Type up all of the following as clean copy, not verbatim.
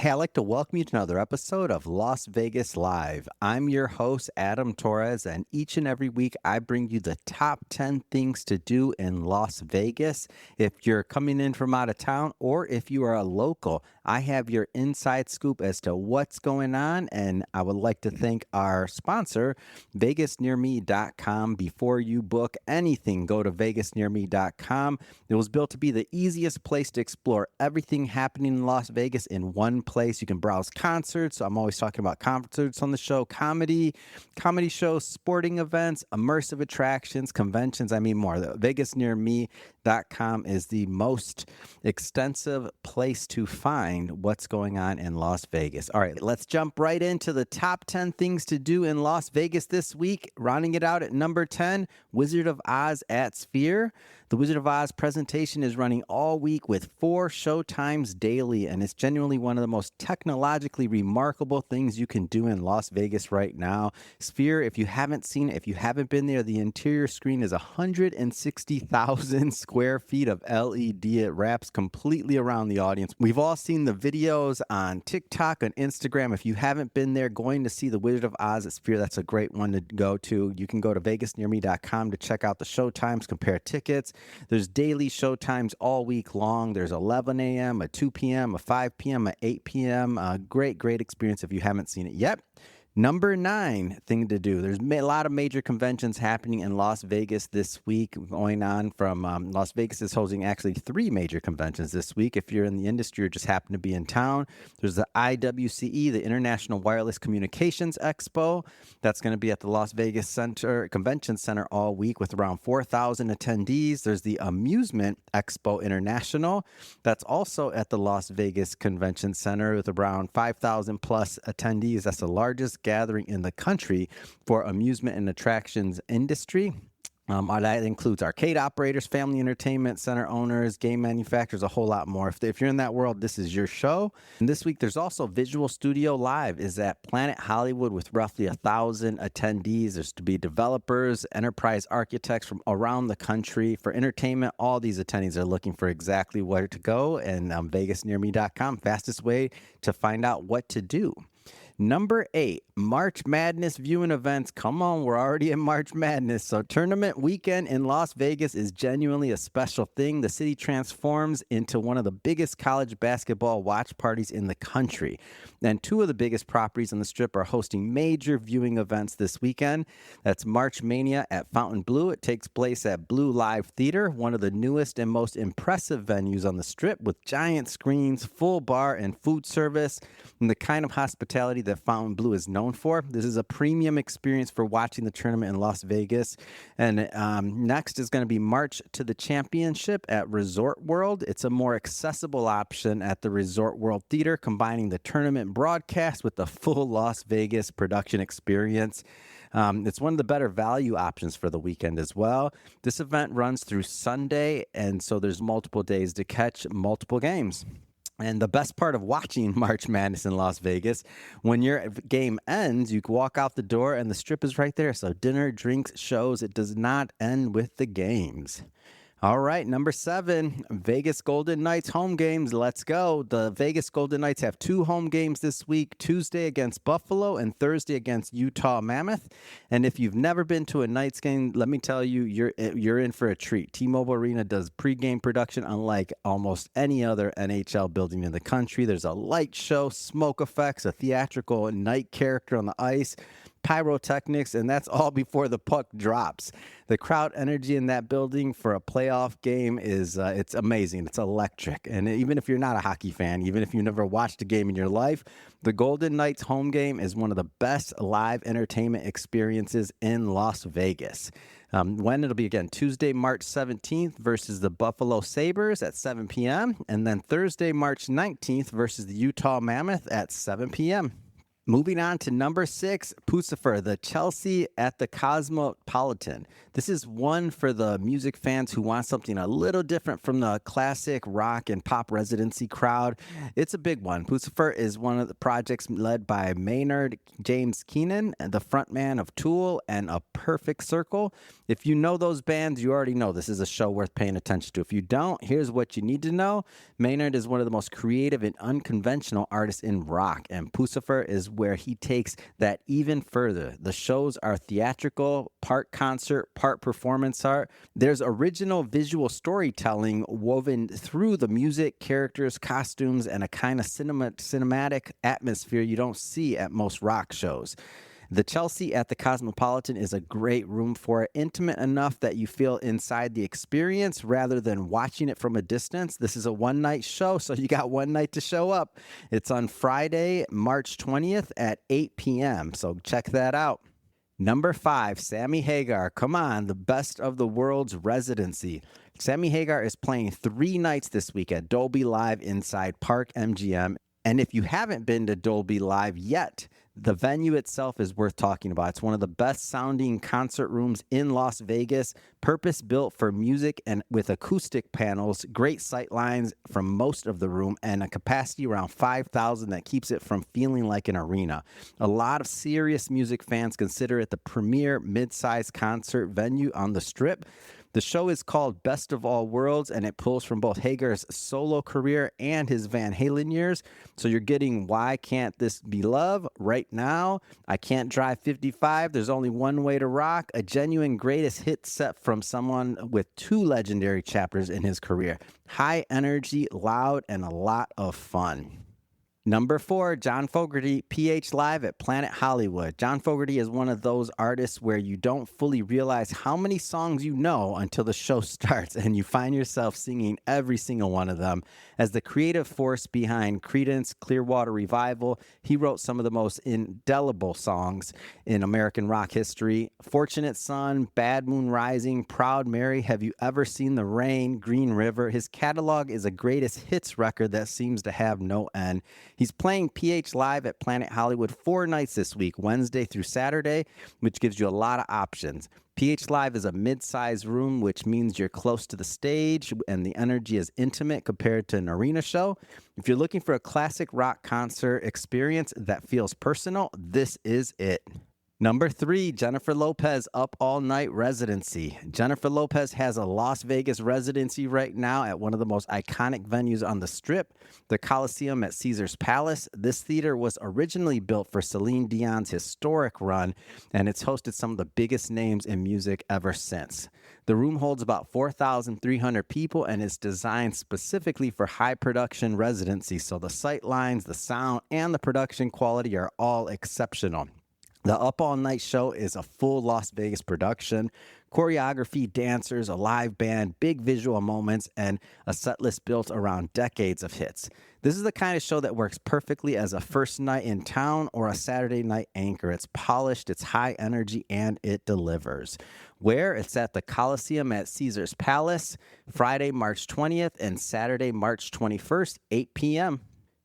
Hey, I'd like to welcome you to another episode of Las Vegas Live. I'm your host, Adam Torres, and each and every week I bring you the top 10 things to do in Las Vegas. If you're coming in from out of town or if you are a local, I have your inside scoop as to what's going on, and I would like to thank our sponsor, VegasNearMe.com. Before you book anything, go to VegasNearMe.com. It was built to be the easiest place to explore everything happening in Las Vegas in one place. You can browse concerts. I'm always talking about concerts on the show, comedy shows, sporting events, immersive attractions, conventions, more. The VegasNearMe.com is the most extensive place to find what's going on in Las Vegas. All right, let's jump right into the top 10 things to do in Las Vegas this week. Rounding it out at number 10, Wizard of Oz at Sphere. The Wizard of Oz presentation is running all week with 4 showtimes daily, and it's genuinely one of the most technologically remarkable things you can do in Las Vegas right now. Sphere, if you haven't seen it, if you haven't been there, the interior screen is 160,000 square feet of LED. It wraps completely around the audience. We've all seen the videos on TikTok and Instagram. If you haven't been there going to see the Wizard of Oz at Sphere, that's a great one to go to. You can go to VegasNearMe.com to check out the showtimes, compare tickets. There's daily showtimes all week long. There's 11 a.m., a 2 p.m., a 5 p.m., a 8 p.m. Great experience if you haven't seen it yet. Number 9 thing to do. There's a lot of major conventions happening in Las Vegas this week, going on from Las Vegas is hosting actually 3 major conventions this week. If you're in the industry or just happen to be in town, there's the IWCE, the International Wireless Communications Expo. That's going to be at the Las Vegas Convention Center all week with around 4,000 attendees. There's the Amusement Expo International. That's also at the Las Vegas Convention Center with around 5,000 plus attendees. That's the largest gathering in the country for amusement and attractions industry. That includes arcade operators, family entertainment center owners, game manufacturers, a whole lot more. If you're in that world, this is your show. And this week, there's also Visual Studio Live is at Planet Hollywood with roughly 1,000 attendees. There's to be developers, enterprise architects from around the country. For entertainment, all these attendees are looking for exactly where to go, and VegasNearMe.com, fastest way to find out what to do. Number 8, March Madness viewing events. Come on, we're already in March Madness. So tournament weekend in Las Vegas is genuinely a special thing. The city transforms into one of the biggest college basketball watch parties in the country. And 2 of the biggest properties on the Strip are hosting major viewing events this weekend. That's March Mania at Fontainebleau. It takes place at Blue Live Theater, one of the newest and most impressive venues on the Strip with giant screens, full bar, and food service, and the kind of hospitality that Fontainebleau is known for. This is a premium experience for watching the tournament in Las Vegas. And next is going to be March to the Championship at Resort World. It's a more accessible option at the Resort World Theater, combining the tournament broadcast with the full Las Vegas production experience. It's one of the better value options for the weekend as well. This event runs through Sunday, and so there's multiple days to catch multiple games. And the best part of watching March Madness in Las Vegas, when your game ends, you can walk out the door and the Strip is right there. So dinner, drinks, shows, it does not end with the games. All right, number 7, Vegas Golden Knights home games. Let's go. The Vegas Golden Knights have 2 home games this week, Tuesday against Buffalo and Thursday against Utah Mammoth. And if you've never been to a Knights game, let me tell you, you're in for a treat. T-Mobile Arena does pregame production unlike almost any other NHL building in the country. There's a light show, smoke effects, a theatrical night character on the ice, pyrotechnics, and that's all before the puck drops. The crowd energy in that building for a playoff game is it's amazing. It's electric. And even if you're not a hockey fan, even if you never watched a game in your life, the Golden Knights home game is one of the best live entertainment experiences in Las Vegas. When it'll be again, Tuesday, March 17th versus the Buffalo Sabres at 7 p.m. And then Thursday, March 19th versus the Utah Mammoth at 7 p.m. Moving on to number 6, Puscifer, the Chelsea at the Cosmopolitan. This is one for the music fans who want something a little different from the classic rock and pop residency crowd. It's a big one. Puscifer is one of the projects led by Maynard James Keenan, the frontman of Tool and A Perfect Circle. If you know those bands, you already know this is a show worth paying attention to. If you don't, here's what you need to know. Maynard is one of the most creative and unconventional artists in rock, and Puscifer is where he takes that even further. The shows are theatrical, part concert, part performance art. There's original visual storytelling woven through the music, characters, costumes, and a kind of cinematic atmosphere you don't see at most rock shows. The Chelsea at the Cosmopolitan is a great room for it, intimate enough that you feel inside the experience rather than watching it from a distance. This is a one-night show, so you got one night to show up. It's on Friday, March 20th at 8 p.m., so check that out. Number 5, Sammy Hagar. Come on, the best of the world's residency. Sammy Hagar is playing 3 nights this week at Dolby Live inside Park MGM. And if you haven't been to Dolby Live yet, the venue itself is worth talking about. It's one of the best sounding concert rooms in Las Vegas, purpose built for music and with acoustic panels, great sight lines from most of the room, and a capacity around 5,000 that keeps it from feeling like an arena. A lot of serious music fans consider it the premier mid-sized concert venue on the Strip. The show is called Best of All Worlds, and it pulls from both Hagar's solo career and his Van Halen years. So you're getting Why Can't This Be Love, Right Now, I Can't Drive 55, There's Only One Way to Rock, a genuine greatest hit set from someone with 2 legendary chapters in his career. High energy, loud, and a lot of fun. Number 4, John Fogerty, PH Live at Planet Hollywood. John Fogerty is one of those artists where you don't fully realize how many songs you know until the show starts, and you find yourself singing every single one of them. As the creative force behind Creedence Clearwater Revival, he wrote some of the most indelible songs in American rock history. Fortunate Son, Bad Moon Rising, Proud Mary, Have You Ever Seen the Rain, Green River. His catalog is a greatest hits record that seems to have no end. He's playing PH Live at Planet Hollywood 4 nights this week, Wednesday through Saturday, which gives you a lot of options. PH Live is a mid-sized room, which means you're close to the stage and the energy is intimate compared to an arena show. If you're looking for a classic rock concert experience that feels personal, this is it. Number 3, Jennifer Lopez Up All Night Residency. Jennifer Lopez has a Las Vegas residency right now at one of the most iconic venues on the Strip, the Coliseum at Caesars Palace. This theater was originally built for Celine Dion's historic run, and it's hosted some of the biggest names in music ever since. The room holds about 4,300 people and is designed specifically for high production residency, so the sight lines, the sound, and the production quality are all exceptional. The Up All Night show is a full Las Vegas production. Choreography, dancers, a live band, big visual moments, and a set list built around decades of hits. This is the kind of show that works perfectly as a first night in town or a Saturday night anchor. It's polished, it's high energy, and it delivers. Where? It's at the Coliseum at Caesars Palace, Friday, March 20th, and Saturday, March 21st, 8 p.m.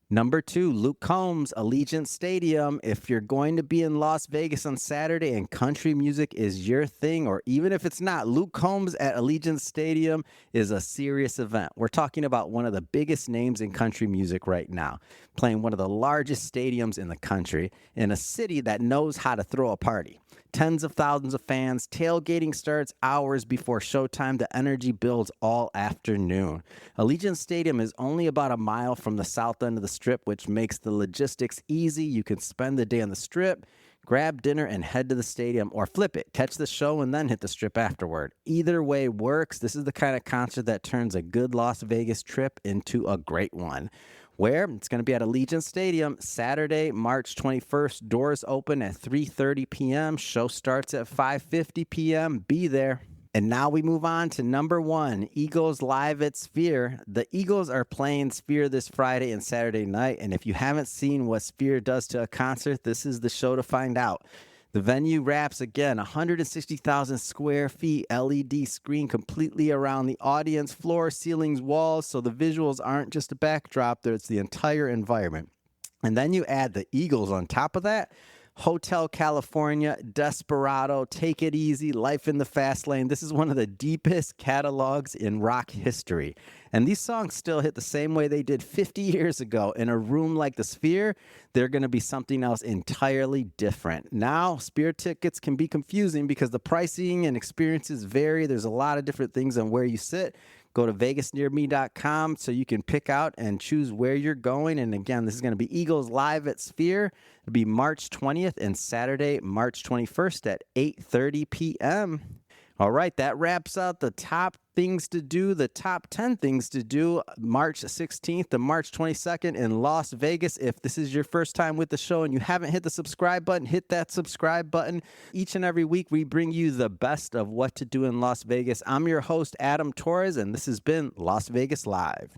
Number 2, Luke Combs, Allegiant Stadium. If you're going to be in Las Vegas on Saturday and country music is your thing, or even if it's not, Luke Combs at Allegiant Stadium is a serious event. We're talking about one of the biggest names in country music right now, playing one of the largest stadiums in the country in a city that knows how to throw a party. Tens of thousands of fans. Tailgating starts hours before showtime. The energy builds all afternoon. Allegiant Stadium is only about a mile from the south end of the Strip, which makes the logistics easy. You can spend the day on the Strip, grab dinner, and head to the stadium, or flip it. Catch the show and then hit the Strip afterward. Either way works. This is the kind of concert that turns a good Las Vegas trip into a great one. Where? It's going to be at Allegiant Stadium, Saturday, March 21st. Doors open at 3:30 p.m. Show starts at 5:50 p.m. Be there. And now we move on to number 1, Eagles live at Sphere. The Eagles are playing Sphere this Friday and Saturday night, and if you haven't seen what Sphere does to a concert, this is the show to find out. The venue wraps, again, 160,000 square feet, LED screen completely around the audience, floor, ceilings, walls, so the visuals aren't just a backdrop, it's the entire environment. And then you add the Eagles on top of that. Hotel California, Desperado, Take It Easy, Life in the Fast Lane. This is one of the deepest catalogs in rock history. And these songs still hit the same way they did 50 years ago. In a room like the Sphere, they're going to be something else entirely different. Now, Sphere tickets can be confusing because the pricing and experiences vary. There's a lot of different things on where you sit. Go to vegasnearme.com so you can pick out and choose where you're going. And again, this is going to be Eagles live at Sphere. It'll be March 20th and Saturday, March 21st at 8:30 p.m. All right, that wraps out the top things to do, the top 10 things to do, March 16th to March 22nd in Las Vegas. If this is your first time with the show and you haven't hit the subscribe button, hit that subscribe button. Each and every week, we bring you the best of what to do in Las Vegas. I'm your host, Adam Torres, and this has been Las Vegas Live.